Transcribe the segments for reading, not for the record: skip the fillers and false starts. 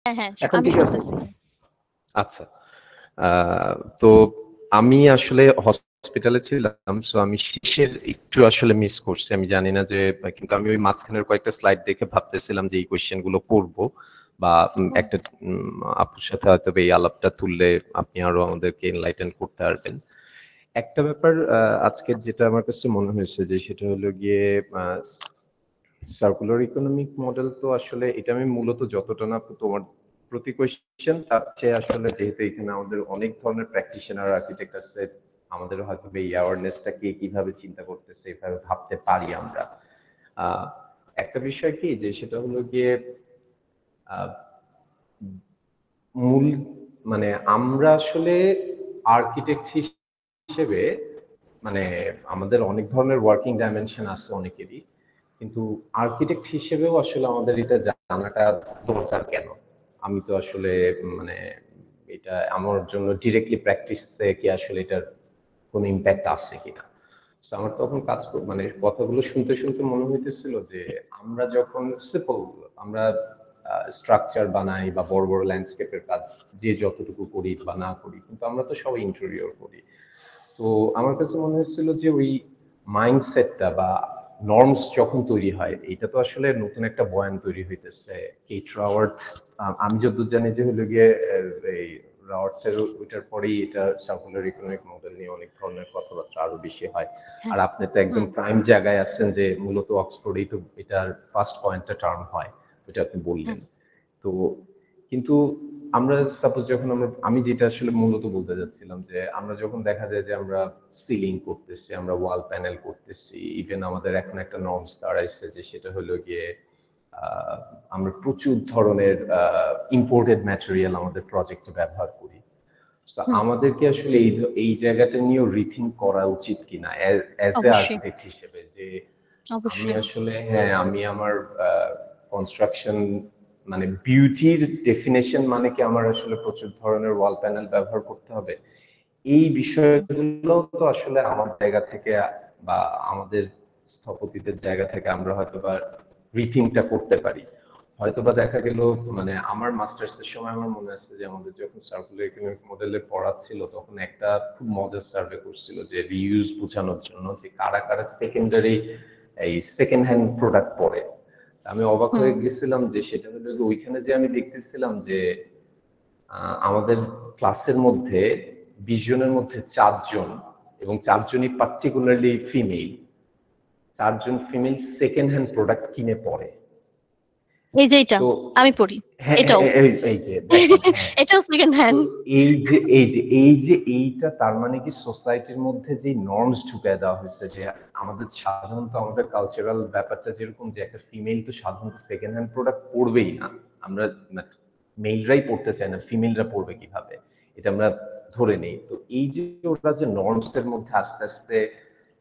হ্যাঁ, হ্যাঁ, এখন আমি ঠিক আছে? শুনতেছি। আচ্ছা। তো আমি আসলে হসপিটালে ছিলাম। সো আমি শেষের একটু আসলে মিস করছি। আমি জানি না যে কিন্তু আমি ওই মাঝখানের কয়েকটা স্লাইড দেখে ভাবতেছিলাম যে এই কোয়েশ্চেন গুলো করব বা হুম, একটা আপুর সাথে হয়তো এই আলাপটা তুললে আপনি আরো আমাদেরকে এনলাইটেন করতে পারবেন। একটা ব্যাপার আজকের যেটা আমার কাছে মনে হয়েছে যে সেটা হলো গিয়ে আ সার্কুলার ইকোনমিক মডেল তো আসলে এটা আমি মূলত যতটা না তোমার প্রতি কোয়েশ্চেন তার চেয়ে আসলে যেহেতু এখানে আমাদের অনেক ধরনের প্র্যাকটিশনার আর্কিটেক্ট আছে আমাদের হয়তো এই অ্যাওয়ারনেসটাকে কিভাবে চিন্তা করতেছে এভাবে ভাবতে পারি আমরা আহ, একটা বিষয় কি যে সেটা হলো গিয়ে আহ, মূল মানে আমরা আসলে আর্কিটেক্ট হিসেবে মানে আমাদের অনেক ধরনের ওয়ার্কিং ডাইমেনশন আছে অনেকেরই কিন্তু আর্কিটেক্ট হিসেবেও আসলে আমাদের এটা জানাটা দরকার কেন আমি তো আসলে মানে এটা আমার জন্য ডিরেক্টলি প্র্যাকটিসে কি আসলে এটার কোনো ইম্প্যাক্ট আছে কিনা তো আমার তখন মানে কথাগুলো শুনতে শুনতে মনে হইতেছিল যে আমরা যখন সিম্পল আমরা স্ট্রাকচার বানাই বা বড় বড় ল্যান্ডস্কেপের কাজ যে যতটুকু করি বা না করি কিন্তু আমরা তো সবাই ইন্টেরিয়র করি তো আমার কাছে মনে হচ্ছিল যে ওই মাইন্ডসেটটা বা নর্মস যখন তৈরি হয় এটা তো আসলে নতুন একটা বয়ান তৈরি হইতেছে কেট রাওয়ার্থ আমি যতদূর জানি যে হলো গিয়ে এই রাওয়ার্থের ওইটার পরেই এটা সার্কুলার ইকোনমিক মডেল নিয়ে অনেক ধরনের কথাবার্তা আরো বেশি হয় হ্যাঁ, আর আপনি তো একদম হুম, প্রাইম জায়গায় আছেন যে মূলত অক্সফোর্ডেই তো এটার ফার্স্ট পয়েন্টটা টার্ন হয় ওইটা আপনি হুম, বললেন তো কিন্তু আমরা সাপোজ যখন আমি যেটা আসলে মূলত বলতে যাচ্ছিলাম যে আমরা যখন দেখা যায় যে আমরা সিলিং করতেছি আমরা ওয়াল প্যানেল করতেছি ইভেন আমাদের এখন একটা নর্মস দাঁড়াইছে যে সেটা হলো গিয়ে আমরা প্রচুর ধরনের ইম্পোর্টেড ম্যাটেরিয়াল আমাদের প্রজেক্টে ব্যবহার করি তো হুম, আমাদেরকে আসলে এই জায়গাটা নিয়েও রিথিঙ্ক করা উচিত কিনা অ্যাজ এ অবশ্যই, আর্কিটেক্ট হিসেবে যে আমি অবশ্যই। আসলে হ্যাঁ আমি আমার কনস্ট্রাকশন মানে বিউটির ডেফিনেশন মানে কি আমার আসলে প্রচুর ধরনের ওয়াল প্যানেল ব্যবহার করতে হবে এই বিষয়গুলো তো আসলে আমার জায়গা থেকে বা আমাদের স্থপতিদের জায়গা থেকে আমরা হয়তো বা রিথিংটা করতে পারি হয়তোবা দেখা গেল মানে আমার মাস্টার্স এর সময় আমার মনে আছে যে আমাদের যখন সার্কুলার ইকোনমিক মডেলে পড়াচ্ছিল তখন একটা খুব মজার সার্ভে করছিল যে রিইউজ বোঝানোর জন্য যে কারা কারা সেকেন্ডারি এই সেকেন্ড হ্যান্ড প্রোডাক্ট পড়ে আমি অবাক হুম, হয়ে গেছিলাম যে সেটা হলো যে ওইখানে যে আমি দেখতেছিলাম যে আমাদের ক্লাসের মধ্যে 20 জনের মধ্যে 4 জন এবং 4 জনই পার্টিকুলারলি ফিমেল 4 জন ফিমেল সেকেন্ড হ্যান্ড প্রোডাক্ট কিনে পড়ে এই যে এটা তো আমি পড়ি, হ্যাঁ এটাও। এই যে দেখেন হ্যাঁ এটাও সেকেন্ড তো হ্যান্ড। এইটা তার মানে কি সোসাইটির মধ্যে যে নর্মস ঢুকায় দেওয়া হয়েছে যে আমাদের সাধারণত আমাদের কালচারাল ব্যাপারটা যেরকম যে একটা ফিমেল তো সাধারণত সেকেন্ড হ্যান্ড প্রোডাক্ট পড়বেই না আমরা মেলরাই পড়তে চায় না ফিমেলরা পড়বে কিভাবে এটা আমরা ধরে নেই তো এই যে ওরা যে নর্মস এর মধ্যে আস্তে আস্তে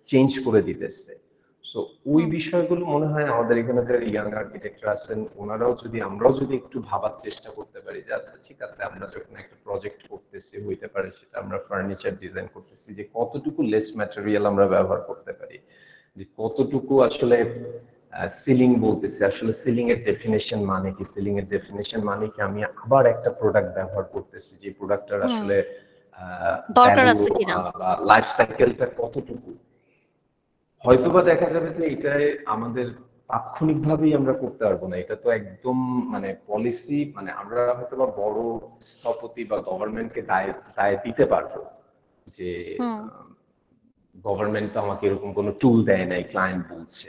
চেঞ্জ করে দিতেছে সো ওই হুম, বিষয়গুলো মনে হয় আমাদের এখানে যারা ইয়াং আর্কিটেক্টরা আছেন ওনারাও যদি আমরাও যদি একটু ভাবার চেষ্টা করতে পারি যে আচ্ছা ঠিক আছে আমরা যখন একটা প্রজেক্ট করতেছি হইতে পারে সেটা আমরা ফার্নিচার ডিজাইন করতেছি যে কতটুকু লেস ম্যাটেরিয়াল আমরা ব্যবহার করতে পারি যে কতটুকু আসলে সিলিং বলতেছি আসলে সিলিং এর ডেফিনেশন মানে কি সিলিং এর ডেফিনেশন মানে কি আমি আবার একটা প্রোডাক্ট ব্যবহার করতেছি যে প্রোডাক্টটার হুম, আসলে দরকার ভ্যালু আছে কিনা। বা লাইফ সাইকেলটা কতটুকু হয়তোবা দেখা যাবে যে এটাই আমাদের তাৎক্ষণিকভাবেই আমরা করতে পারবো না এটা তো একদম মানে পলিসি মানে আমরা হয়তোবা বড় স্থপতি বা গভর্নমেন্টকে দায় দায় দিতে পারবো যে হুম, গভর্নমেন্ট তো আমাকে এরকম কোনো টুল দেয় নাই ক্লায়েন্ট বলছে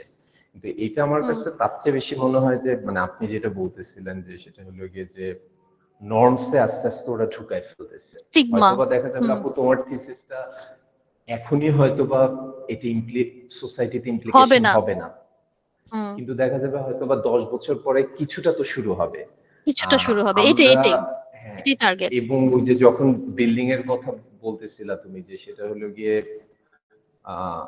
কিন্তু এটা আমার হুম, কাছে তার চেয়ে বেশি মনে হয় যে মানে আপনি যেটা বলতেছিলেন যে সেটা হলো গিয়ে যে নর্মসে আস্তে আস্তে ওরা ঢুকায় ফেলতেছে স্টিগমা। হয়তোবা দেখা যাবে হুম, আপু তোমার থিসিসটা এখনই হয়তোবা এটি সোসাইটিতে হবে ইমপ্লিকেশন না। হবে না হুম, কিন্তু দেখা যাবে হয়তোবা 10 বছর পরে কিছুটা তো শুরু হবে কিছুটা শুরু হবে, এটাই আমরা এটাই হ্যাঁ এটাই টার্গেট। এবং ওই যে যখন বিল্ডিং এর কথা বলতেছিলা তুমি যে সেটা হলো গিয়ে আহ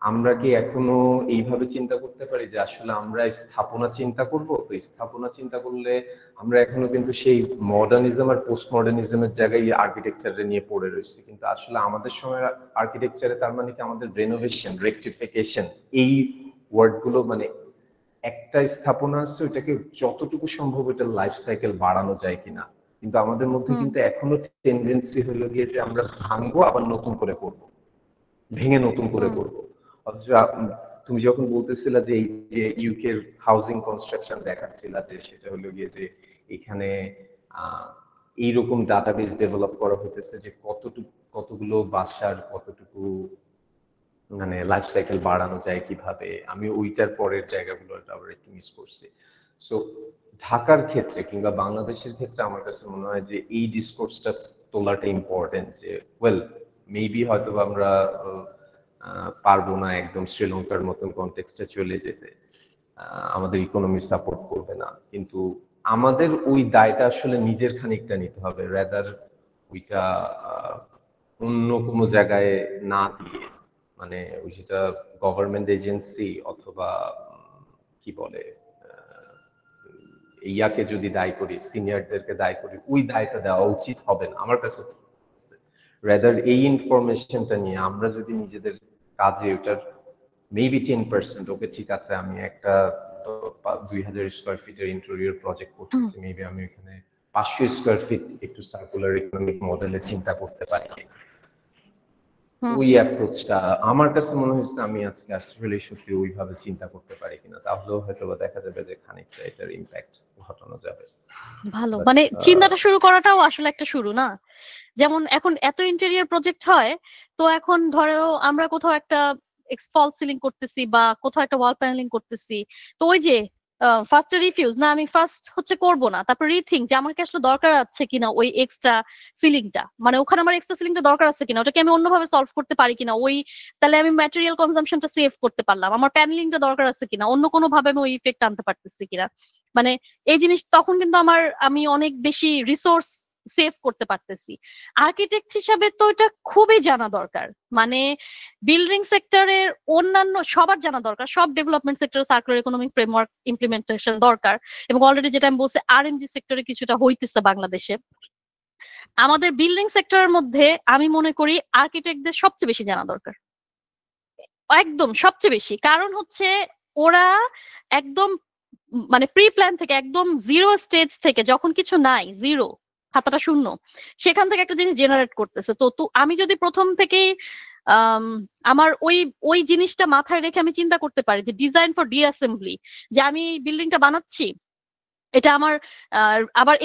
আমরা কি এখনো এইভাবে চিন্তা করতে পারি যে আসলে আমরা স্থাপনা চিন্তা করব তো স্থাপনা চিন্তা করলে আমরা এখনো কিন্তু সেই মডার্নিজম আর পোস্ট মডার্নিজমের জায়গায় আর্কিটেকচারে নিয়ে পড়ে রয়েছে কিন্তু আসলে আমাদের সময় আর্কিটেকচারে তার মানে কি আমাদের রেনোভেশন রেকটিফিকেশন এই ওয়ার্ড গুলো মানে একটা স্থাপনা আছে, ওইটাকে যতটুকু সম্ভব ওইটার লাইফ সাইকেল বাড়ানো যায় কিনা। কিন্তু আমাদের মধ্যে কিন্তু এখনো টেন্ডেন্সি হলো গিয়ে যে আমরা ভাঙবো আবার নতুন করে করবো, ভেঙে নতুন করে করবো। অথচ তুমি যখন বলতেছিলা যে এই যে ইউকের হাউজিং কনস্ট্রাকশন দেখাচ্ছিলা, যে সেটা হলো গিয়ে যে এখানে এইরকম ডাটাবেস ডেভেলপ করা হতেছে যে কতগুলো বাসার কতটুকু মানে লাইফ সাইকেল বাড়ানো যায় কিভাবে, আমি ওইটার পরের জায়গাগুলো আবার একটু মিস করছি। সো ঢাকার ক্ষেত্রে কিংবা বাংলাদেশের ক্ষেত্রে আমার কাছে মনে হয় যে এই ডিসকোর্সটা তোলাটা ইম্পর্টেন্ট, যে ওয়েল মেবি হয়তো আমরা পারবো না একদম শ্রীলঙ্কার মতন কনটেক্সটে চলে যেতে, আমাদের ইকোনমি সাপোর্ট করবে না, কিন্তু আমাদের ওই দায়টা আসলে নিজের খানিকটা নিতে হবে, রেদার ওইটা অন্য কোনো জায়গায় না দিয়ে, মানে ওই যেটা গভর্নমেন্ট এজেন্সি অথবা কি বলে ইয়াকে যদি দায়ী করি, সিনিয়রদেরকে দায়ী করি, ওই দায়টা দেওয়া উচিত হবে না আমার কাছে। রেদার এই ইনফরমেশনটা নিয়ে আমরা যদি নিজেদের কাজে ওটার মেবি 10%, ওকে ঠিক আছে আমি একটা 2000 স্কোয়ার ফিটের ইন্টেরিয়র প্রজেক্ট করতেছি, মেবি আমি এখানে 500 স্কোয়ার ফিট একটু সার্কুলার ইকোনমিক মডেলে চিন্তা করতে পারি, ওই অ্যাপ্রোচটা আমার কাছে মনে হচ্ছে আমি আজকে আসলে সত্যি ওইভাবে চিন্তা করতে পারি কিনা, তাহলেও হয়তো দেখা যাবে যে খানিকটা এটার ইম্প্যাক্ট ঘটানো যাবে। ভালো, মানে চিন্তাটা শুরু করাটাও আসলে একটা শুরু না? যেমন এখন এত ইন্টেরিয়র প্রজেক্ট হয়, তো এখন ধরো আমরা কোথাও একটা ফল সিলিং করতেছি বা কোথাও একটা ওয়াল প্যানেলিং করতেছি, তো ওই যে ফার্স্ট রিফিউজ না, আমি ফার্স্ট হচ্ছে করব না, তারপর রিথিঙ্ক যে আমার কি আসলে দরকার আছে কিনা ওই এক্সট্রা সিলিংটা, মানে ওখানে আমার এক্সট্রা সিলিংটা দরকার আছে কিনা, ওটাকে আমি অন্যভাবে সলভ করতে পারি কিনা, ওই তাহলে আমি ম্যাটেরিয়াল কনজাম্পশনটা সেভ করতে পারলাম, আমার প্যানেলিংটা দরকার আছে কিনা, অন্য কোনো ভাবে আমি ওই ইফেক্ট আনতে পারতেছি কিনা, মানে এই জিনিস তখন কিন্তু আমি অনেক বেশি রিসোর্স সেভ করতে পারতেছি। আর্কিটেক্ট হিসাবে তো এটা খুবই জানা দরকার, মানে বিল্ডিং সেক্টরের অন্যান্য সবার জানা দরকার, সব ডেভেলপমেন্ট সেক্টরে সার্কুলার ইকোনমিক ফ্রেমওয়ার্ক ইমপ্লিমেন্টেশন দরকার, এবং অলরেডি যেটা আমি বলছি আরএমজি সেক্টরে কিছুটা হইতেছে বাংলাদেশে। আমাদের বিল্ডিং সেক্টরের মধ্যে আমি মনে করি আর্কিটেক্টদের সবচেয়ে বেশি জানা দরকার, একদম সবচেয়ে বেশি। কারণ হচ্ছে ওরা একদম মানে প্রি প্ল্যান থেকে, একদম জিরো স্টেজ থেকে, যখন কিছু নাই, জিরো, খাতাটা শূন্য, সেখান থেকে একটা জিনিস জেনারেট করতেছে। তো তো আমি যদি প্রথম থেকেই আম, আমার ওই ওই জিনিসটা মাথায় রেখে আমি চিন্তা করতে পারি যে ডিজাইন ফর ডিঅ্যাসেম্বলি, যে আমি বিল্ডিংটা বানাচ্ছি, এটা আমার আবার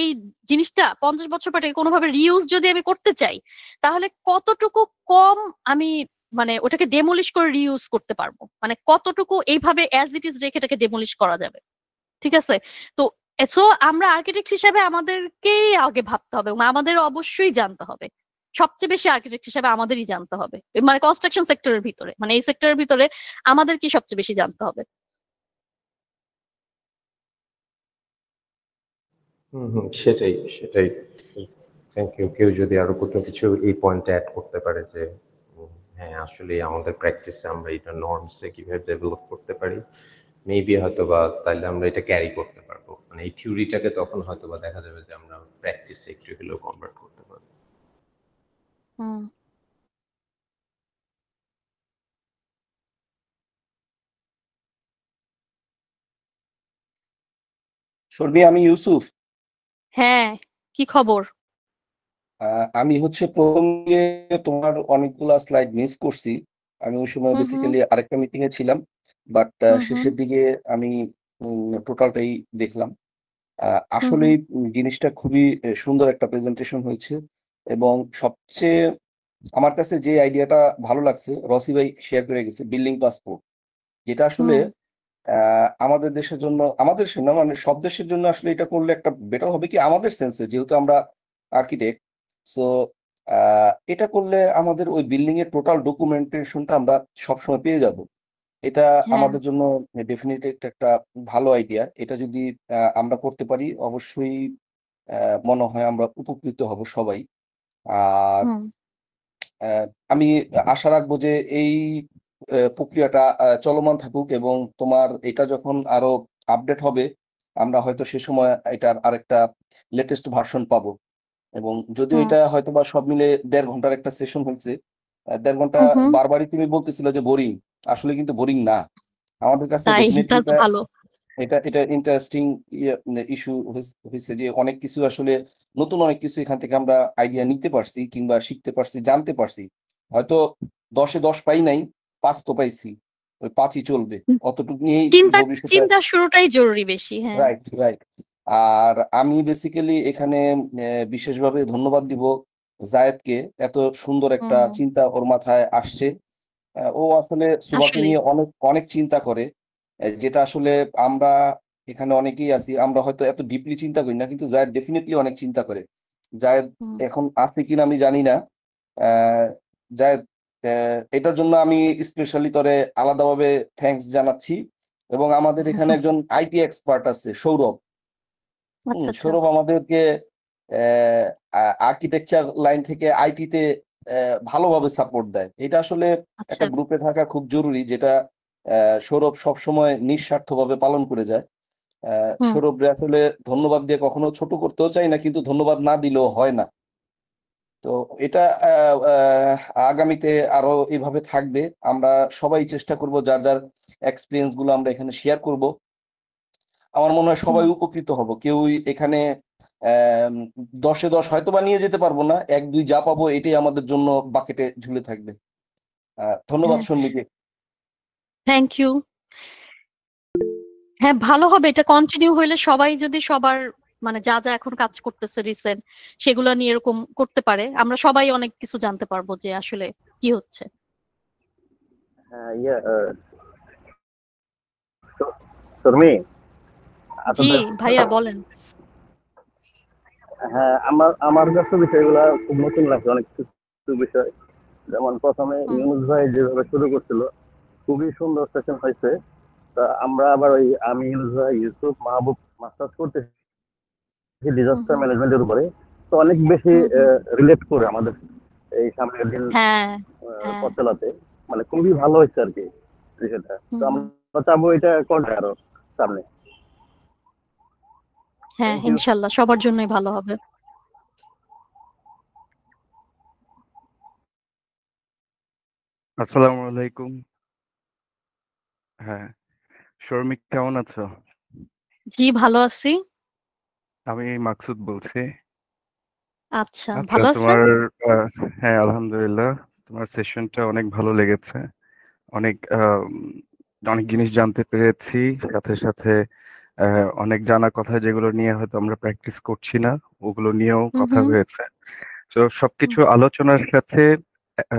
এই জিনিসটা 50 বছর পর থেকে কোনোভাবে রিউজ যদি আমি করতে চাই, তাহলে কতটুকু কম আমি মানে ওটাকে ডেমোলিশ করে রিউজ করতে পারবো, মানে কতটুকু এইভাবে অ্যাজ ইট ইজ রেখে এটাকে ডেমোলিশ করা যাবে। ঠিক আছে? তো সো আমরা আর্কিটেক্ট হিসেবে আমাদেরকেই আগে ভাবতে হবে, এবং আমাদের অবশ্যই জানতে হবে, সবচেয়ে বেশি আর্কিটেক্ট হিসেবে আমাদেরই জানতে হবে, মানে কনস্ট্রাকশন সেক্টরের ভিতরে, মানে এই সেক্টরের ভিতরে আমাদের কি সবচেয়ে বেশি জানতে হবে। সেটাই সেটাই। Thank you. কেউ যদি আরো কোনো কিছু এই পয়েন্টে অ্যাড করতে পারে যে হ্যাঁ আসলে আমাদের প্র্যাকটিসে আমরা এটা নর্মসে কিভাবে ডেভেলপ করতে পারি, মেবি হয়তো বা তাহলে আমরা এটা ক্যারি করতে পারবো, মানে এই থিওরিটাকে তখন হয়তো বা দেখা যাবে যে আমরা প্র্যাকটিসে একটু হলেও কনভার্ট করতে পারবো। হুম। শর্মি, আমি ইউসুফ। হ্যাঁ, কি খবর? আমি হচ্ছে প্রথম দিকে তোমার অনেকগুলা স্লাইড মিস করছি। আমি ওই সময় হুম হুম বেসিক্যালি আরেকটা মিটিং এ ছিলাম, বাট হুম হুম শেষের দিকে আমি টোটালটাই দেখলাম। হুম আসলে হুম জিনিসটা খুবই সুন্দর একটা প্রেজেন্টেশন হয়েছে, এবং সবচেয়ে আমার কাছে যে আইডিয়াটা ভালো লাগছে রসি ভাই শেয়ার করে গেছে, বিল্ডিং পাসপোর্ট, যেটা আসলে হুম আমাদের দেশের জন্য, আমাদের দেশের না মানে সব দেশের জন্য আসলে এটা করলে একটা বেটার হবে কি আমাদের সেন্সে, যেহেতু আমরা আর্কিটেক্ট। সো এটা করলে আমাদের ওই বিল্ডিং এর টোটাল ডকুমেন্টেশনটা আমরা সবসময় পেয়ে যাব। এটা হ্যাঁ। আমাদের জন্য ডেফিনেটলি একটা ভালো আইডিয়া। এটা যদি আমরা করতে পারি অবশ্যই মনে হয় আমরা উপকৃত হব সবাই। আর হুম আহ, আমি আশা রাখবো যে এই প্রক্রিয়াটা চলমান থাকুক, এবং তোমার এটা যখন আরো আপডেট হবে আমরা হয়তো সে সময় এটার আরেকটা লেটেস্ট ভার্সন পাবো। এবং যদিও হুম এটা হয়তো বা সব মিলে 1.5 ঘন্টার একটা সেশন হয়েছে, 1.5 ঘন্টা হুম হুম বারবারই তুমি বলতেছিলে যে বোরিং, আসলে কিন্তু বোরিং না। আমাদের কাছে তাই, ডেফিনেটলি তাহলে তো ভালো। এটা এটা ইন্টারেস্টিং ইস্যু হয়েছে যে অনেক কিছু আসলে নতুন অনেক কিছু এখান থেকে আমরা আইডিয়া নিতে পারছি কিংবা শিখতে পারছি, জানতে পারছি। হয়তো 10-এ 10 পাই নাই, 5 তো পাইছি, ওই 5ই চলবে, হুম, অতটুকু নিয়েই চিন্তা ভবিষ্যতে। চিন্তা শুরুটাই জরুরি বেশি। হ্যাঁ, রাইট, রাইট। আর আমি বেসিক্যালি এখানে বিশেষভাবে ধন্যবাদ দিব জায়েদকে, এত সুন্দর একটা হুম, চিন্তা ওর মাথায় আসছে। ও আসলে সুবাকে আসলেই। নিয়ে অনেক অনেক চিন্তা করে, যেটা আসলে আমরা এখানে অনেকেই আছি, আমরা হয়তো এত ডিপলি চিন্তা করি না, কিন্তু জায়েদ ডেফিনেটলি অনেক চিন্তা করে। জায়েদ হুম, এখন আছে কিনা আমি জানি না। আহ, জায়েদ, এটার জন্য আমি স্পেশালি তোরে আলাদাভাবে থ্যাঙ্কস জানাচ্ছি। এবং আমাদের এখানে একজন আইটি এক্সপার্ট আছে, সৌরভ। আচ্ছা আচ্ছা সৌরভ আমাদেরকে আর্কিটেকচার লাইন থেকে আইটিতে ভালোভাবে সাপোর্ট দেয়। এটা আসলে আচ্ছা। একটা গ্রুপে থাকা খুব জরুরি, যেটা সৌরভ সবসময় নিঃস্বার্থভাবে পালন করে যায়। হুম, সৌরভরে আসলে ধন্যবাদ দিয়ে কখনো ছোট করতেও চাই না, কিন্তু ধন্যবাদ না দিলেও হয় না। তো এটা আগামীতে আরো এভাবে থাকবে। আমরা সবাই চেষ্টা করব যার যার এক্সপিরিয়েন্স গুলো আমরা এখানে শেয়ার করব। আমার মনে হয় হুম, সবাই উপকৃত হব। কেউই এখানে 10-এ 10 হয়তো বা নিয়ে যেতে পারবো না, 1-2 যা পাবো এটাই আমাদের জন্য বাকেটে ঝুলে থাকবে। ধন্যবাদ হ্যাঁ, শর্মিকে। Thank you. হ্যাঁ, ভালো হবে এটা কন্টিনিউ হইলে, সবাই যদি সবার মানে যা যা এখন কাজ করতেছে রিসেন্ট সেগুলো নিয়ে এরকম করতে পারে, আমরা সবাই অনেক কিছু জানতে পারবো যে আসলে কি হচ্ছে। ইয়ে শর্মি, জি আপনাদের, ভাইয়া বলেন। হ্যাঁ, আমার আমার কাছে বিষয়গুলো খুব নতুন লাগছে, অনেক কিছু বিষয়। যেমন প্রথমে হুম, ইউনুস ভাই যেভাবে শুরু করছিল, খুবই সুন্দর সেশন হয়েছে। তা আমরা আবার ওই আমি ইউনুস ভাই ইউসুফ মাহবুব মাস্টার্স করতেছি হুম, ডিজাস্টার হুম, ম্যানেজমেন্টের উপরে। তো অনেক বেশি হুম, হুম, রিলেট করে আমাদের এই সামনের দিন হ্যাঁ, হ্যাঁ, পথ চালাতে। মানে খুবই ভালো হয়েছে আর কি বিষয়টা। তো হুম, হুম, আমরা চাবো এটা করতে আরো সামনে। হ্যাঁ, থ্যাংক ইউ। ইনশাল্লাহ সবার জন্যই ভালো হবে। আসসালামু আলাইকুম। হ্যাঁ, শর্মিক কেমন আছো? জি ভালো আছি। আমি মাকসুদ বলছি। আচ্ছা, আচ্ছা, ভালো আছেন? তোমার আহ, হ্যাঁ আলহামদুলিল্লাহ, তোমার সেশনটা অনেক ভালো লেগেছে। অনেক অনেক জিনিস জানতে পেরেছি, সাথে সাথে অনেক জানা কথা যেগুলো নিয়ে হয়তো আমরা প্র্যাকটিস করছি না, ওগুলো নিয়েও হুম, কথা হুম, হয়েছে। তো হুম, সবকিছু আলোচনার সাথে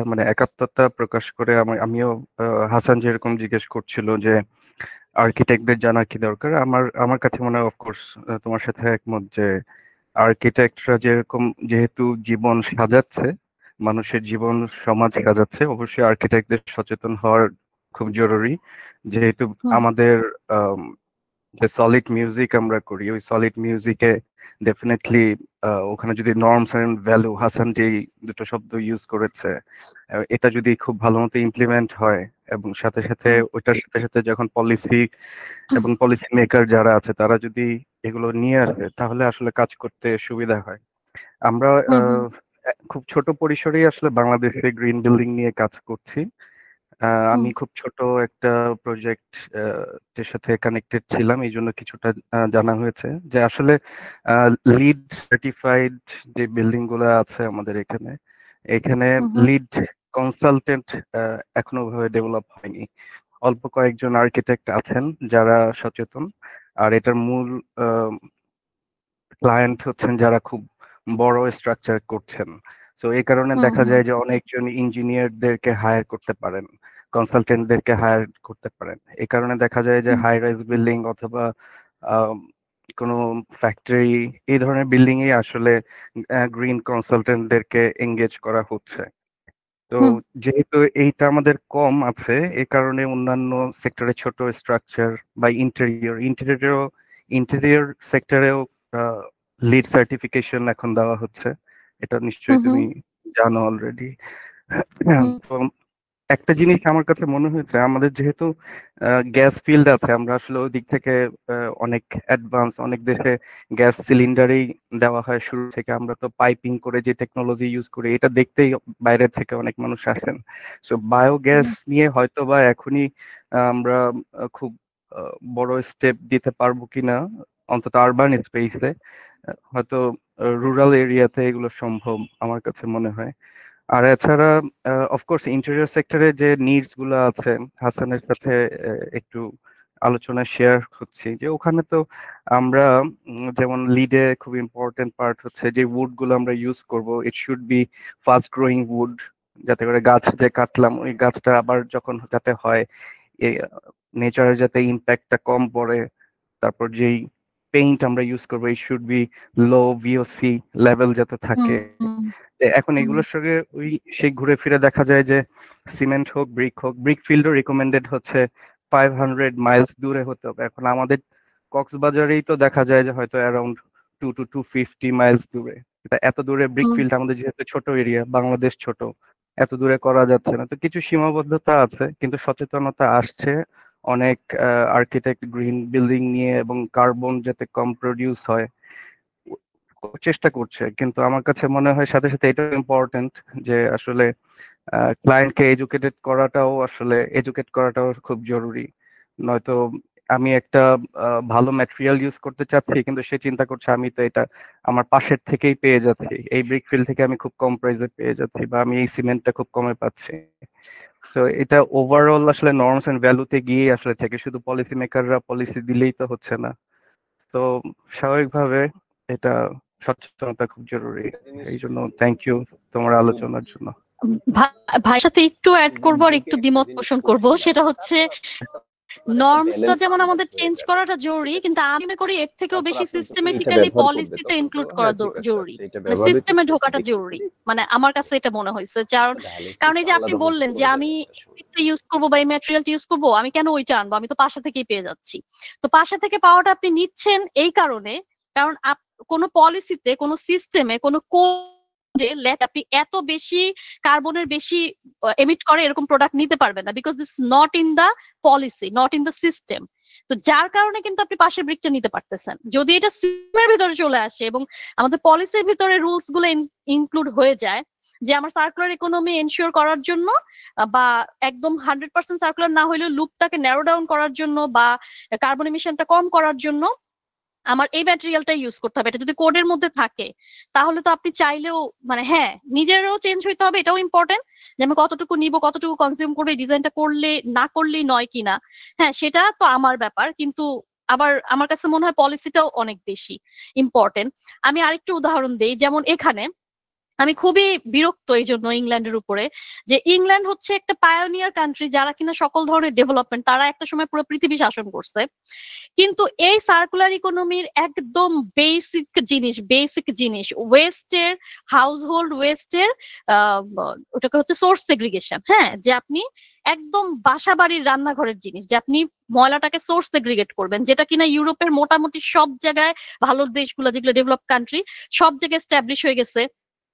মানে একাত্মতা প্রকাশ করে আমিও হাসান যেরকম জিজ্ঞেস করছিল যে আর্কিটেক্টদের জানা কি দরকার, আমার আমার কাছে মনে হয় অফকোর্স তোমার সাথে একমত যে আর্কিটেক্টরা যেরকম যেহেতু জীবন সাজাচ্ছে, মানুষের জীবন সমাজ সাজাচ্ছে, অবশ্যই আর্কিটেক্টদের সচেতন হওয়ার খুব জরুরি। যেহেতু হুম, আমাদের যে সলিড মিউজিক আমরা করি, ওই সলিড মিউজিকে ডেফিনেটলি ওখানে যদি নর্মস এন্ড ভ্যালু, হাসান যেই দুটো শব্দ ইউজ করেছে, এটা যদি খুব ভালো মতো ইমপ্লিমেন্ট হয় এবং সাথে সাথে হুম, ওইটার সাথে সাথে যখন পলিসি এবং পলিসি মেকার যারা আছে তারা যদি এগুলো নিয়ে আসে, তাহলে আসলে কাজ করতে সুবিধা হয়। আমরা হুম, হুম, খুব ছোট পরিসরেই আসলে বাংলাদেশে গ্রিন বিল্ডিং নিয়ে কাজ করছি। হুম, আমি খুব ছোট একটা প্রজেক্ট এর সাথে কানেক্টেড ছিলাম, এই জন্য কিছুটা জানা হয়েছে যে আসলে লিড সার্টিফাইড যে বিল্ডিং গুলো আছে আমাদের এখানে, এখানে হুম, হুম, লিড কনসালটেন্ট এখনো ভাবে ডেভেলপ হয়নি। অল্প কয়েকজন আর্কিটেক্ট আছেন যারা সচেতন, আর এটার মূল ক্লায়েন্ট হচ্ছেন যারা খুব বড় স্ট্রাকচার করছেন। তো এই কারণে হুম, দেখা হুম, যায় যে অনেকজন ইঞ্জিনিয়ারদেরকে হায়ার করতে পারেন, কনসালটেন্টদেরকে হায়ার করতে পারেন। এই কারণে দেখা যায় যে হুম, হাই রাইজ বিল্ডিং অথবা আম, কোনো ফ্যাক্টরি, এই ধরনের বিল্ডিং এ আসলে গ্রিন কনসালটেন্টদেরকে এঙ্গেজ করা হচ্ছে। তো হুম, যেহেতু এইটা আমাদের কম আছে, এই কারণে অন্যান্য সেক্টরে ছোট স্ট্রাকচার বা ইন্টেরিয়র সেক্টরেও লিড সার্টিফিকেশন এখন দেওয়া হচ্ছে। এটা হুম, নিশ্চয়ই হুম, তুমি জানো অলরেডি। হুম, তো একটা জিনিস আমার কাছে মনে হয়েছে, আমাদের যেহেতু গ্যাস ফিল্ড আছে, আমরা আসলে ওই দিক থেকে অনেক অ্যাডভান্স, অনেক দেশে গ্যাস সিলিন্ডারেই দেওয়া হয় শুরু থেকে, আমরা তো পাইপিং করে যে টেকনোলজি ইউজ করি, এটা দেখতেই বাইরে থেকে অনেক মানুষ আসেন। সো বায়োগ্যাস হুম, নিয়ে হয়তো বা এখনই আমরা খুব বড় স্টেপ দিতে পারবো কিনা, অন্তত আরবান স্পেসে। হয়তো রুরাল এরিয়াতে এগুলো সম্ভব আমার কাছে মনে হয়। আর এছাড়া অফকোর্স ইন্টেরিয়র সেক্টরে যে নিডস গুলো আছে, হাসানের সাথে একটু আলোচনা শেয়ার হচ্ছি যে ওখানে তো আমরা যেমন লিডে খুব ইম্পর্টেন্ট পার্ট হচ্ছে যে উড গুলো আমরা ইউজ করব, it should be fast growing wood, যাতে করে গাছ যে কাটলাম ওই গাছটা আবার যখন যাতে হয় নেচারের যাতে ইম্প্যাক্টটা কম পড়ে। তারপর যেই পেইন্ট আমরা ইউজ করবো ইট should B low VOC level যাতে থাকে। এখন এগুলোর সঙ্গে ওই সেই ঘুরে ফিরে দেখা যায় যে সিমেন্ট হোক ব্রিক ফিল্ডও রিকমেন্ডেড হচ্ছে 500 মাইলস দূরে হতে হবে। এখন আমাদের কক্সবাজারেই তো দেখা যায় যে হয়তো অ্যারাউন্ড 2 to 250 মাইলস দূরে। এটা এত দূরে ব্রিক ফিল্ড, আমাদের যেহেতু ছোট এরিয়া, বাংলাদেশ ছোট, এত দূরে করা যাচ্ছে না। তো কিছু সীমাবদ্ধতা আছে, কিন্তু সচেতনতা আসছে অনেক। আর্কিটেক্ট গ্রিন বিল্ডিং নিয়ে এবং কার্বন যাতে কম প্রডিউস হয় চেষ্টা করছে। কিন্তু আমার কাছে মনে হয় সাথে সাথে এটা ইম্পর্টেন্ট যে আসলে ক্লায়েন্টকে এডুকেট করাটাও খুব জরুরি। নয়তো আমি একটা ভালো ম্যাটেরিয়াল ইউজ করতে চাচ্ছি, কিন্তু সে চিন্তা করছে আমি তো এটা আমার পাশের থেকেই পেয়ে যাচ্ছি, এই ব্রিক ফিল্ড থেকে আমি খুব কম প্রাইসে পেয়ে যাচ্ছি, বা আমি এই সিমেন্টটা খুব কমে পাচ্ছি। তো এটা ওভারঅল আসলে নর্মস এন্ড ভ্যালুতে গিয়ে আসলে থেকে, শুধু পলিসি মেকাররা পলিসি দিলেই তো হচ্ছে না। তো স্বাভাবিকভাবে এটা সচেতনতা খুব জরুরি। এই জন্য থ্যাংক ইউ তোমার আলোচনার জন্য। ভাইয়ের সাথে একটু অ্যাড করবো আর একটু দ্বিমত পোষণ করব, সেটা হচ্ছে নর্মসটা যেমন আমাদের চেঞ্জ করাটা জরুরি, কিন্তু আমি মনে করি এর থেকেও বেশি সিস্টেমেটিক্যালি পলিসিতে ইনক্লুড করা জরুরি, মানে সিস্টেমে ঢোকাটা জরুরি। মানে আমার কাছে এটা মনে হয়েছে। কারণ এই যে আপনি বললেন যে আমি ইউজ করবো বা এই ম্যাটেরিয়ালটা ইউজ করবো, আমি কেন ওইটা আনবো, আমি তো পাশা থেকেই পেয়ে যাচ্ছি। তো পাশা থেকে পাওয়াটা আপনি নিচ্ছেন এই কারণে, কারণ কোনো পলিসিতে, কোনো সিস্টেমে, কোনো আপনি এত বেশি কার্বনের বেশি এমিট করে এরকম প্রোডাক্ট নিতে পারবেন না, because this not in the policy, not in the system. তো যার কারণে কিন্তু আপনি পাশের ব্রিকটা নিতে পারতেছেন। যদি এটা সিস্টেমের ভিতরে চলে আসে এবং আমাদের পলিসির ভিতরে রুলস গুলো ইনক্লুড হয়ে যায় যে আমার সার্কুলার ইকোনমি এনশিওর করার জন্য, বা একদম 100% সার্কুলার না হইলেও লুপটাকে ন্যারো ডাউন করার জন্য, বা কার্বন এমিশনটা কম করার জন্য আমার এই ম্যাটেরিয়ালটা ইউজ করতে হবে, এটা যদি কোডের মধ্যে থাকে, তাহলে তো আপনি চাইলেও, মানে হ্যাঁ, নিজেরও চেঞ্জ হইতে হবে, এটাও ইম্পর্টেন্ট যে আমি কতটুকু নিব, কতটুকু কনজিউম করবো, ডিজাইনটা করলে না করলেই নয় কিনা, হ্যাঁ সেটা তো আমার ব্যাপার। কিন্তু আবার আমার কাছে মনে হয় পলিসিটাও অনেক বেশি ইম্পর্টেন্ট। আমি আরেকটু উদাহরণ দিই, যেমন এখানে আমি খুবই বিরক্ত এই জন্য ইংল্যান্ডের উপরে, যে ইংল্যান্ড হচ্ছে একটা পায়োনিয়ার কান্ট্রি, যারা কিনা সকল ধরনের ডেভেলপমেন্ট, তারা একটা সময় পুরো পৃথিবী শাসন করছে। কিন্তু এই সার্কুলার ইকোনমির একদম বেসিক জিনিস ওয়েস্টের, হাউসহোল্ড ওয়েস্টের, ওটাকে হচ্ছে সোর্স সেগ্রিগেশন। হ্যাঁ, যে আপনি একদম বাসা বাড়ির রান্নাঘরের জিনিস, যে আপনি ময়লাটাকে সোর্স সেগ্রিগেট করবেন, যেটা কিনা ইউরোপের মোটামুটি সব জায়গায়, ভালো দেশগুলো যেগুলো ডেভেলপ কান্ট্রি, সব জায়গায় এস্টাবলিশ হয়ে গেছে।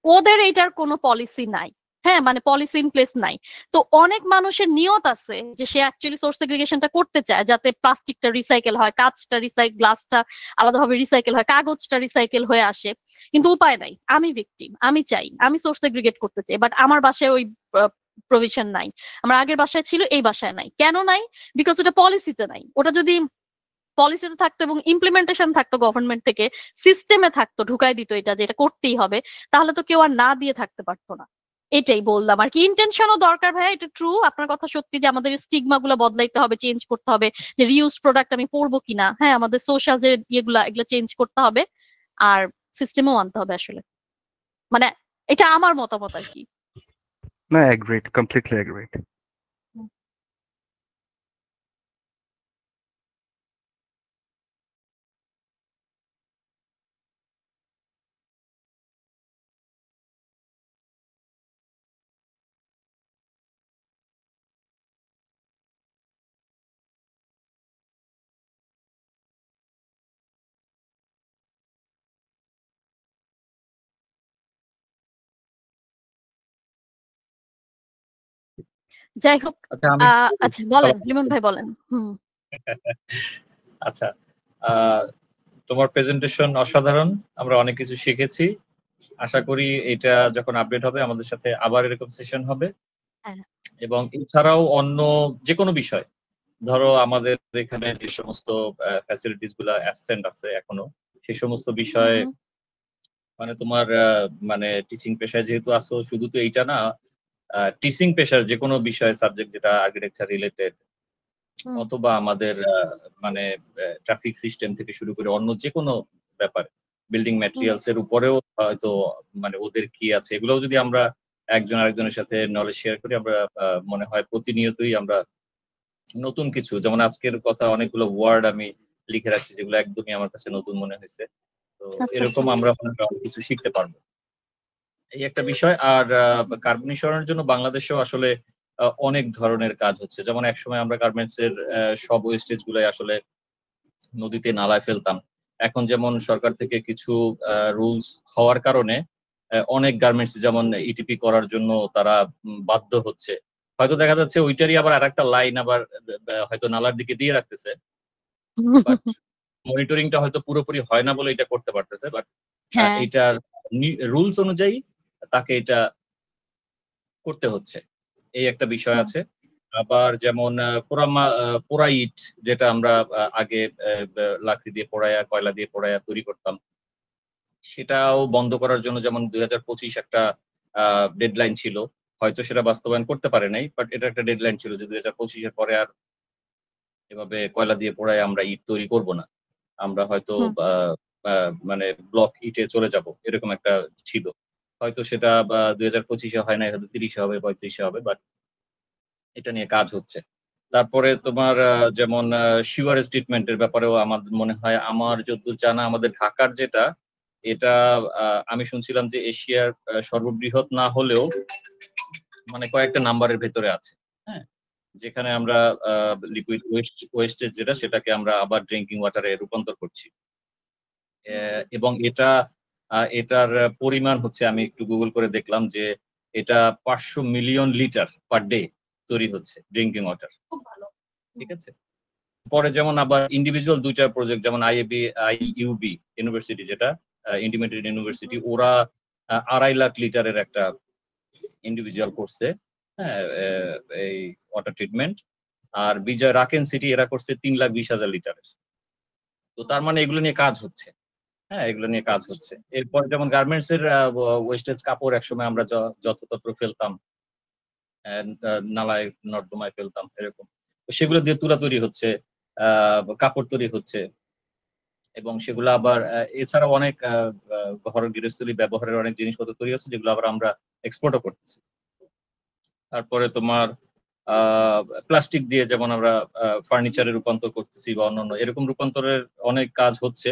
ওদের এইটার কোনো পলিসি নাই। হ্যাঁ, মানে পলিসি ইন প্লেস নাই। তো অনেক মানুষের নিয়ত আছে যে সে অ্যাকচুয়ালি সোর্স সেগ্রিগেশনটা করতে চায়, যাতে প্লাস্টিকটা রিসাইকেল হয়, কাঁচটা গ্লাসটা আলাদাভাবে রিসাইকেল হয়, কাগজটা রিসাইকেল হয়ে আসে। কিন্তু উপায় নাই, আমি ভিকটিম, আমি চাই, আমি সোর্স সেগ্রিগেট করতে চাই, বাট আমার বাসায় ওই প্রভিশন নাই। আমার আগের বাসায় ছিল, এই বাসায় নাই। কেন নাই? বিকজ ওটা পলিসিতে নাই। ওটা যদি পলিসিতে থাকতো এবং ইমপ্লিমেন্টেশন থাকতো গভর্নমেন্ট থেকে, সিস্টেমে থাকতো, ঢুকাই দিত এটা যে এটা করতেই হবে, তাহলে তো কেউ আর না দিয়ে থাকতে পারতো না। এটাই বললাম আর কি। ইন্টেনশনও দরকার ভাইয়া, এটা ট্রু, আপনার কথা সত্যি যে আমাদের স্টিগমা গুলো বদলাইতে হবে, চেঞ্জ করতে হবে, যে রিউজ প্রোডাক্ট আমি পরবো কিনা। হ্যাঁ, আমাদের সোশ্যাল যে এগুলো চেঞ্জ করতে হবে, আর সিস্টেমও আনতে হবে আসলে। মানে এটা আমার মতামত আর কি। না, এগ্রিড, কমপ্লিটলি এগ্রিড। যাই হোক, আচ্ছা আমি আচ্ছা বলেন লিমন ভাই, বলেন। আচ্ছা, তোমার প্রেজেন্টেশন অসাধারণ, আমরা অনেক কিছু শিখেছি। আশা করি এটা যখন আপডেট হবে আমাদের সাথে আবার এরকম সেশন হবে। এবং এছাড়াও অন্য যে কোনো বিষয় ধরো আমাদের এখানে যে সমস্ত ফ্যাসিলিটিস গুলা অ্যাবসেন্ট আছে এখনো, সেই সমস্ত বিষয়ে মানে তোমার মানে টিচিং পেশায় যেহেতু আসো, শুধু তো এইটা না, টিচিং পেশার যে কোনো বিষয় সাবজেক্ট যেটা আর্কিটেকচার রিলেটেড, অথবা আমাদের মানে ট্রাফিক সিস্টেম থেকে শুরু করে অন্য যে কোনো ব্যাপার, বিল্ডিং ম্যাটেরিয়ালস এর উপরেও হয়তো মানে ওদের কি আছে, এগুলোও যদি আমরা একজন আরেকজনের সাথে নলেজ শেয়ার করি, আমরা মনে হয় প্রতিনিয়তই আমরা নতুন কিছু, যেমন আজকের কথা অনেকগুলো ওয়ার্ড আমি লিখে রাখছি যেগুলো একদমই আমার কাছে নতুন মনে হয়েছে। তো এরকম আমরা অনেক কিছু শিখতে পারবো, এই একটা বিষয়। আর কার্বন নিঃসরণের জন্য বাংলাদেশেও আসলে অনেক ধরনের কাজ হচ্ছে। যেমন একসময় আমরা গার্মেন্টস এর সব ওয়েস্টেজ গুলাই আসলে নদীতে নালায় ফেলতাম। এখন যেমন সরকার থেকে কিছু রুলস হওয়ার কারণে অনেক গার্মেন্টস যেমন ইটিপি করার জন্য তারা বাধ্য হচ্ছে। হয়তো দেখা যাচ্ছে ওইটারই আবার আরেকটা লাইন আবার হয়তো নালার দিকে দিয়ে রাখতেছে, বাট মনিটরিংটা হয়তো পুরোপুরি হয় না বলে এটা করতে পারতেছে। বাট এটার রুলস অনুযায়ী তাকে এটা করতে হচ্ছে, এই একটা বিষয় আছে। আবার যেমন পোড়া ইট, যেটা আমরা আগে লাকড়ি দিয়ে পোড়ায়া, কয়লা দিয়ে পোড়ায়া তৈরি করতাম, সেটাও বন্ধ করার জন্য যেমন 2025 একটা ডেডলাইন ছিল, হয়তো সেটা বাস্তবায়ন করতে পারে নাই, বাট এটা একটা ডেডলাইন ছিল যে 2025-এর পরে আর এভাবে কয়লা দিয়ে পোড়ায় আমরা ইট তৈরি করব না, আমরা হয়তো মানে ব্লক ইটে চলে যাব, এরকম একটা ছিল। হয়তো সেটা 2025-এ হয় না, হয়তো 30-এ হবে, 35-এ হবে, বাট এটা নিয়ে কাজ হচ্ছে। তারপরে তোমার যেমন সিওয়ারেজ ট্রিটমেন্টের ব্যাপারেও আমার মনে হয়, আমার যতদূর জানা, আমাদের ঢাকার যেটা, এটা আমি শুনছিলাম যে এশিয়ার সর্ববৃহৎ না হলেও মানে কয়েকটা নাম্বারের ভেতরে আছে। হ্যাঁ, যেখানে আমরা লিকুইড ওয়েস্টেজ যেটা, সেটাকে আমরা আবার ড্রিঙ্কিং ওয়াটারে রূপান্তর করছি। এবং এটার পরিমাণ হচ্ছে, আমি একটু গুগল করে দেখলাম যে এটা 500 মিলিয়ন লিটার পার ডে তৈরি হচ্ছে ড্রিঙ্কিং ওয়াটার। ঠিক আছে। পরে যেমন আবার ইন্ডিভিজুয়াল দুইটা প্রজেক্ট, যেমন আইইউবি ইউনিভার্সিটি, যেটা ইন্টিগ্রেটেড ইউনিভার্সিটি, ওরা 2.5 লাখ লিটারের একটা ইন্ডিভিজুয়াল করছে, হ্যাঁ, এই ওয়াটার ট্রিটমেন্ট। আর বিজয় রাকেন সিটি এরা করছে 3,20,000 লিটারের। তো তার মানে এগুলো নিয়ে কাজ হচ্ছে। হ্যাঁ, এগুলো নিয়ে কাজ হচ্ছে। এরপর যেমন গার্মেন্টস এর ওয়েস্টেজ কাপড় একসময় আমরা যত্রতত্র ফেলতাম, নালায় নর্দমায় ফেলতাম, এরকম। সেগুলো দিয়ে তুলা তৈরি হচ্ছে, কাপড় তৈরি হচ্ছে, এবং সেগুলো আবার এছাড়াও অনেক ঘর গৃহস্থলী ব্যবহারের অনেক জিনিসপত্র তৈরি হচ্ছে, যেগুলো আবার আমরা এক্সপোর্টও করতেছি। তারপরে তোমার প্লাস্টিক দিয়ে যেমন আমরা ফার্নিচারে রূপান্তর করতেছি বা অন্যান্য এরকম রূপান্তরের অনেক কাজ হচ্ছে,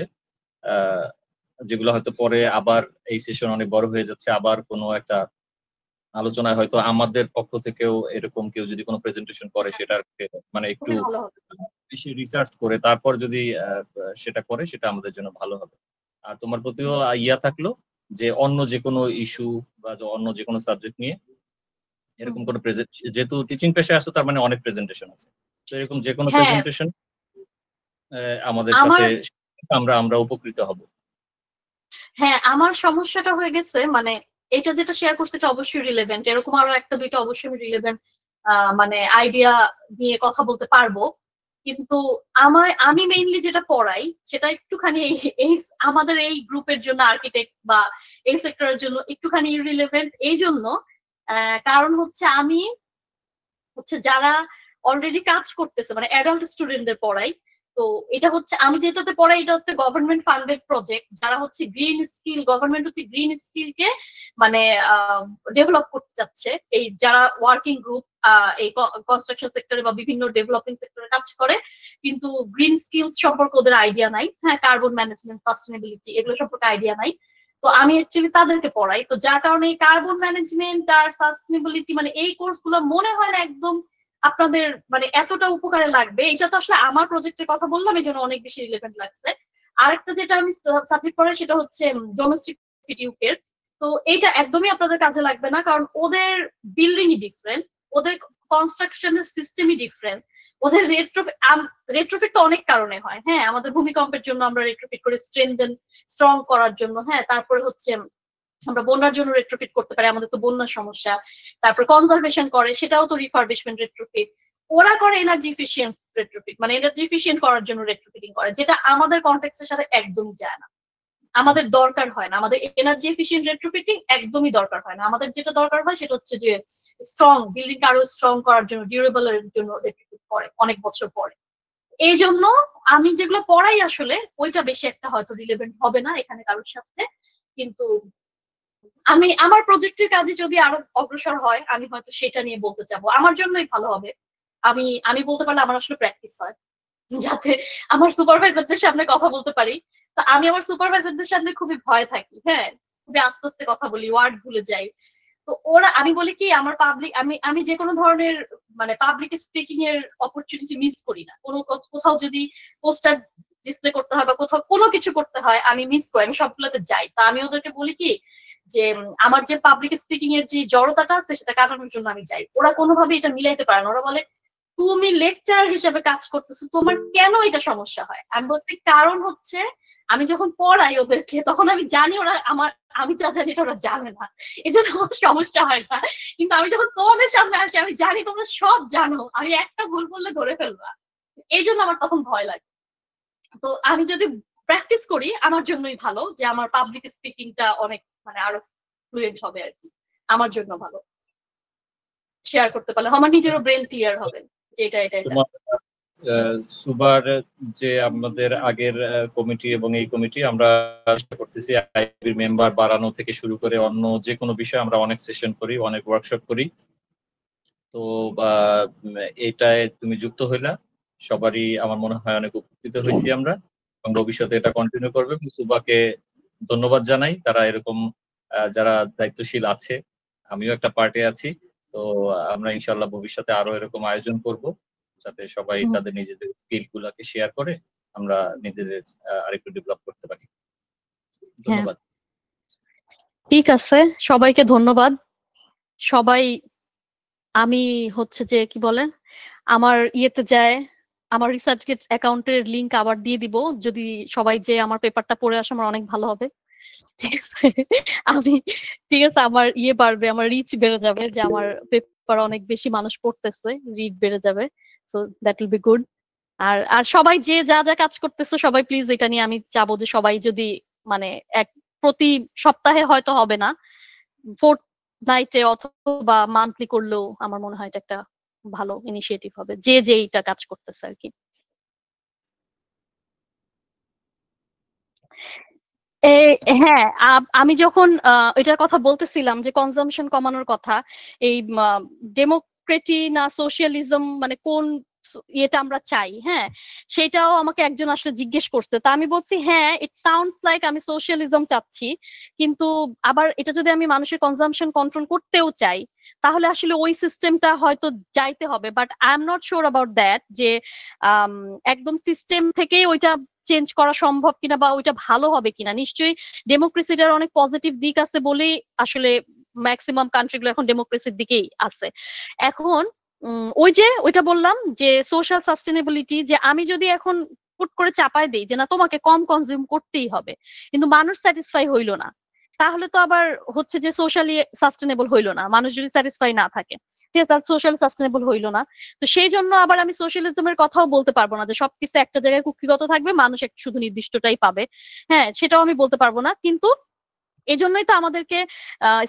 যেগুলো হয়তো পরে আবার, এই সেশন অনেক বড় হয়ে যাচ্ছে, আবার কোনো একটা আলোচনায় হয়তো আমাদের পক্ষ থেকেও এরকম কেউ যদি কোনো প্রেজেন্টেশন করে, সেটা মানে একটু বেশি রিসার্চ করে তারপর যদি সেটা করে, সেটা আমাদের জন্য ভালো হবে। আর তোমার প্রতিও ইয়া থাকলো যে অন্য যে কোনো ইস্যু বা অন্য যে কোনো সাবজেক্ট নিয়ে এরকম কোনো যেহেতু টিচিং পেশায় আসো, তার মানে অনেক প্রেজেন্টেশন আছে, তো এরকম যে কোনো প্রেজেন্টেশন আমাদের সাথে আমরা উপকৃত হব। হ্যাঁ, আমার সমস্যাটা হয়ে গেছে, মানে এটা যেটা শেয়ার করছে এটা অবশ্যই রিলেভেন্ট, এরকম আরো একটা দুইটা অবশ্যই রিলেভেন্ট মানে আইডিয়া নিয়ে কথা বলতে পারবো। কিন্তু আমি মেইনলি যেটা পড়াই সেটা একটুখানি এই আমাদের এই গ্রুপের জন্য, আর্কিটেক্ট বা এই সেক্টরের জন্য একটুখানি ইররিলেভেন্ট। এই জন্য কারণ হচ্ছে আমি যারা অলরেডি কাজ করতেছে, মানে অ্যাডাল্ট স্টুডেন্টদের পড়াই। তো এটা হচ্ছে, আমি যেটাতে পড়াই এটা হচ্ছে গভর্নমেন্ট ফান্ডেড প্রজেক্ট, যারা হচ্ছে গ্রিন স্কিল, গভর্নমেন্ট হচ্ছে গ্রিন স্কিলকে মানে ডেভেলপ করতে চাচ্ছে। এই যারা ওয়ার্কিং গ্রুপ এই কনস্ট্রাকশন সেক্টরে বা বিভিন্ন ডেভেলপিং সেক্টরে কাজ করে, কিন্তু গ্রিন স্কিলস সম্পর্কে ওদের আইডিয়া নাই। হ্যাঁ, কার্বন ম্যানেজমেন্ট, সাস্টেনেবিলিটি, এগুলো সম্পর্কে আইডিয়া নাই। তো আমি অ্যাকচুয়ালি তাদেরকে পড়াই। তো যার কারণে এই কার্বন ম্যানেজমেন্ট আর সাস্টেনেবিলিটি মানে এই কোর্স গুলো মনে হয় না একদম আপনাদের মানে এতটা উপকারে লাগবে। এটা তো আসলে আমার প্রজেক্টের কথা বললাম, এই জন্য অনেক বেশি রিলেভেন্ট লাগছে। আরেকটা যেটা আমি সাবমিট করাই সেটা হচ্ছে ডোমেস্টিক ফিটিউকের। তো এটা একদমই আপনাদের কাজে লাগবে না, কারণ ওদের বিল্ডিংই ডিফারেন্ট, ওদের কনস্ট্রাকশনের সিস্টেমই ডিফারেন্ট, ওদের রেট্রোফিট তো অনেক কারণে হয়। হ্যাঁ, আমাদের ভূমিকম্পের জন্য আমরা রেট্রোফিট করে স্ট্রং করার জন্য। হ্যাঁ, তারপরে হচ্ছে আমরা বন্যার জন্য রেট্রোফিট করতে পারি, আমাদের তো বন্যার সমস্যা। তারপর কনজারভেশন করে, সেটাও তো রিফারবিশমেন্ট রেট্রোফিট। ওরা করে এনার্জি এফিশিয়েন্ট রেট্রোফিট, মানে এনার্জি এফিশিয়েন্ট করার জন্য রেট্রোফিটিং করে, যেটা আমাদের কনটেক্সটের সাথে একদমই যায় না। আমাদের দরকার হয় না, আমাদের এনার্জি এফিশিয়েন্ট রেট্রোফিটিং একদমই দরকার হয় না। আমাদের যেটা দরকার হয় সেটা হচ্ছে যে স্ট্রং বিল্ডিং আরো স্ট্রং করার জন্য, ডিউরেবল এর জন্য রেট্রোফিট করে অনেক বছর পরে। এই জন্য আমি যেগুলো পড়াই আসলে ওইটা বেশি একটা হয়তো রিলেভেন্ট হবে না এখানে কারোর সাথে, কিন্তু আমি আমার প্রজেক্টের কাজে যদি আরো অগ্রসর হয় আমি হয়তো সেটা নিয়ে বলতে চাবো, আমার জন্যই ভালো হবে। আমি আমি বলতে পারলে আমার আসলে প্র্যাকটিস হয়, যাতে আমার সুপারভাইজারদের সামনে কথা বলতে পারি। তো আমি আমার সুপারভাইজারদের সামনে খুবই ভয় থাকি, হ্যাঁ, খুবই আস্তে আস্তে কথা বলি, ওয়ার্ড ভুলে যাই। তো ওরা, আমি বলি কি, আমার পাবলিক, আমি যে কোনো ধরনের মানে পাবলিক স্পিকিং এর অপরচুনিটি মিস করি না। কোথাও যদি পোস্টার ডিসপ্লে করতে হয় বা কোথাও কোনো কিছু করতে হয় আমি মিস করি, আমি সবগুলোতে যাই। তা আমি ওদেরকে বলি কি যে আমার যে পাবলিক স্পিকিং এর যে জড়তাটা আছে সেটা কাটানোর জন্য আমি যাই। ওরা কোনোভাবে এটা মিলাইতে পারে না, ওরা বলে তুমি লেকচারার হিসেবে কাজ করতেছো, তোমার কেন এটা সমস্যা হয়? আমি বলছি কারণ হচ্ছে আমি যখন পড়াই ওদেরকে তখন আমি জানি ওরা আমি যা জানি এটা ওরা জানে না, এই জন্য আমার সমস্যা হয় না। কিন্তু আমি যখন তোমাদের সামনে আসি আমি জানি তোমরা সব জানো, আমি একটা ভুল করলে ধরে ফেলবা, এই জন্য আমার তখন ভয় লাগে। তো আমি যদি প্র্যাকটিস করি আমার জন্যই ভালো, যে আমার পাবলিক স্পিকিংটা অনেক মানে আরো ফ্লুয়েন্ট হবে আর কি, আমার জন্য ভালো। শেয়ার করতে পারলে আমার নিজেরও ব্রেন ক্লিয়ার হবে যে এটা এটা এটা। সুবার যে আমাদের আগের কমিটি এবং এই কমিটি আমরা চেষ্টা করতেছি আইবির মেম্বার বাড়ানো থেকে শুরু করে অন্য যে কোনো বিষয়ে আমরা অনেক সেশন করি, অনেক ওয়ার্কশপ করি। তো এটায় তুমি যুক্ত হইলা, সবারই আমার মনে হয় অনেক উপকৃত হয়েছি আমরা, এবং ভবিষ্যতে এটা কন্টিনিউ করবে। সুবাকে ধন্যবাদ জানাই, তারা এরকম যারা দায়িত্বশীল আছে, আমিও একটা পার্টে আছি। তো আমরা ইনশাল্লাহ ভবিষ্যতে আরো এরকম আয়োজন করব, যাতে সবাই তাদের নিজেদের স্কিল গুলাকে শেয়ার করে আমরা নিজেদের আরেকটু ডেভেলপ করতে পারি। ধন্যবাদ। ঠিক আছে, সবাইকে ধন্যবাদ। সবাই, আমি হচ্ছে যে কি বলে আমার ইয়েতে যায়, আমার রিসার্চগেট অ্যাকাউন্টের লিংক আবার দিয়ে দিব, যদি সবাই যে আমার পেপারটা পড়ে আসে আমার অনেক ভালো হবে। ঠিক আছে, আমি ঠিক আছে, আমার ইয়ে বাড়বে, আমার রিচ বেড়ে যাবে, যে আমার পেপার অনেক বেশি মানুষ পড়তেছে, রিড বেড়ে যাবে। So that will be good. আর আর সবাই যে যা যা কাজ করতেছো সবাই প্লিজ এটা নিয়ে আমি চাবো যে সবাই যদি মানে এক প্রতি সপ্তাহে হয়তো হবে না, ফোর্থ নাইটে অথবা মান্থলি করলেও আমার মনে হয় এটা একটা ভালো ইনিশিয়েটিভ হবে, যে এইটা কাজ করতেছে আর কি। হ্যাঁ, আমি যখন এটার কথা বলতেছিলাম যে কনজাম্পশন কমানোর কথা, এই ডেমোক্রেটি না সোশিয়ালিজম মানে কোন ইয়েটা আমরা চাই, হ্যাঁ, সেটাও আমাকে একজন আসলে জিজ্ঞেস করছে। তা আমি বলছি হ্যাঁ, ইট সাউন্ডস লাইক আমি সোশিয়ালিজম চাচ্ছি, কিন্তু আবার এটা যদি আমি মানুষের কনজাম্পশন কন্ট্রোল করতেও চাই তাহলে আসলে ওই সিস্টেমটা হয়তো যাইতে হবে। But I am not sure about that যে একদম সিস্টেম থেকেই ওইটা চেঞ্জ করা সম্ভব কিনা বা ওইটা ভালো হবে কিনা। নিশ্চয়ই ডেমোক্রেসিটার অনেক পজিটিভ দিক আছে বলেই আসলে ম্যাক্সিমাম কান্ট্রিগুলো এখন ডেমোক্রেসির দিকেই আছে। এখন ওই যে ওইটা বললাম যে সোশ্যাল সাস্টেনেবিলিটি, যে আমি যদি এখন পুট করে চাপায় দিই যে না তোমাকে কম কনজিউম করতেই হবে, কিন্তু মানুষ স্যাটিসফাই হইলো না, তাহলে তো আবার হচ্ছে যে সোশ্যালি সাস্টেনেবল হইলো না। মানুষ যদি স্যাটিসফাই না থাকে, ঠিক আছে, সোশ্যাল সাস্টেনেবল হইলো না। তো সেই জন্য আবার আমি সোশ্যালিজমের কথাও বলতে পারবো না যে সবকিছু একটা জায়গায় কুক্ষিগত থাকবে, মানুষ শুধু নির্দিষ্টটাই পাবে, হ্যাঁ, সেটাও আমি বলতে পারবো না। কিন্তু এজন্যই তো আমাদেরকে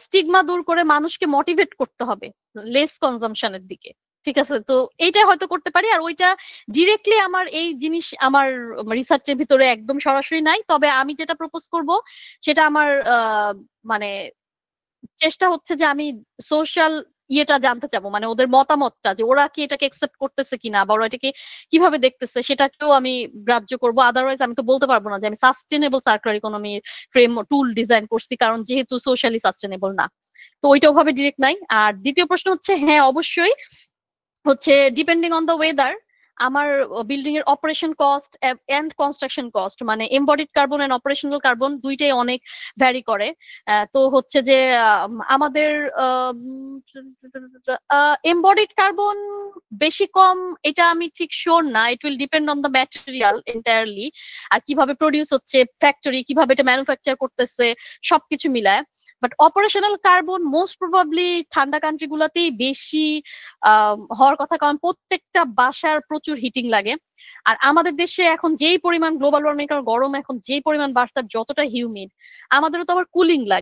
স্টিগমা দূর করে মানুষকে মোটিভেট করতে হবে লেস কনজাম্পশনের দিকে। ঠিক আছে, তো এইটা হয়তো করতে পারি। আর ওইটা ডিরেক্টলি আমার এই জিনিস আমার রিসার্চের ভিতরে একদম সরাসরি নাই, তবে আমি যেটা প্রপোজ করব সেটা আমার মানে চেষ্টা হচ্ছে যে আমি সোশ্যাল ইয়েটা জানতে চাবো, মানে ওদের মতামতটা, যে ওরা কি এটাকে একসেপ্ট করতেছে কিনা বা ওরা এটাকে কিভাবে দেখতেছে সেটাকেও আমি গ্রাহ্য করবো। আদারওয়াইজ আমি তো বলতে পারবো না যে আমি সাস্টেনেবল সার্কুলার ইকোনমির ফ্রেম টুল ডিজাইন করছি, কারণ যেহেতু সোশ্যালি সাস্টেনেবল না। তো ওইটা ওভাবে ডিরেক্ট নাই। আর দ্বিতীয় প্রশ্ন হচ্ছে হ্যাঁ অবশ্যই হচ্ছে ডিপেন্ডিং অন দ্য ওয়েদার আমার বিল্ডিং এর operation cost and construction cost, মানে embodied carbon and operational carbon দুইটাই অনেক ভ্যারি করে। তো হচ্ছে যে আমাদের এমবডিড কার্বন বেশি কম এটা আমি ঠিক শিওর না, it will depend on the material entirely, আর কিভাবে প্রডিউস হচ্ছে, ফ্যাক্টরি কিভাবে এটা ম্যানুফ্যাকচার করতেছে, সবকিছু মিলায়। But operational carbon most probably ঠান্ডা কান্ট্রি গুলাতেই বেশি হওয়ার কথা, কারণ প্রত্যেকটা বাসার প্রচুর হিটিং লাগে। আর আমাদের দেশে এখন যেই পরিমাণ গ্লোবাল ওয়ার্মিং, কারণ গরম এখন যেই পরিমাণ বাড়ছে, যতটা হিউমিড, আমাদেরও তো আবার কুলিং লাগে।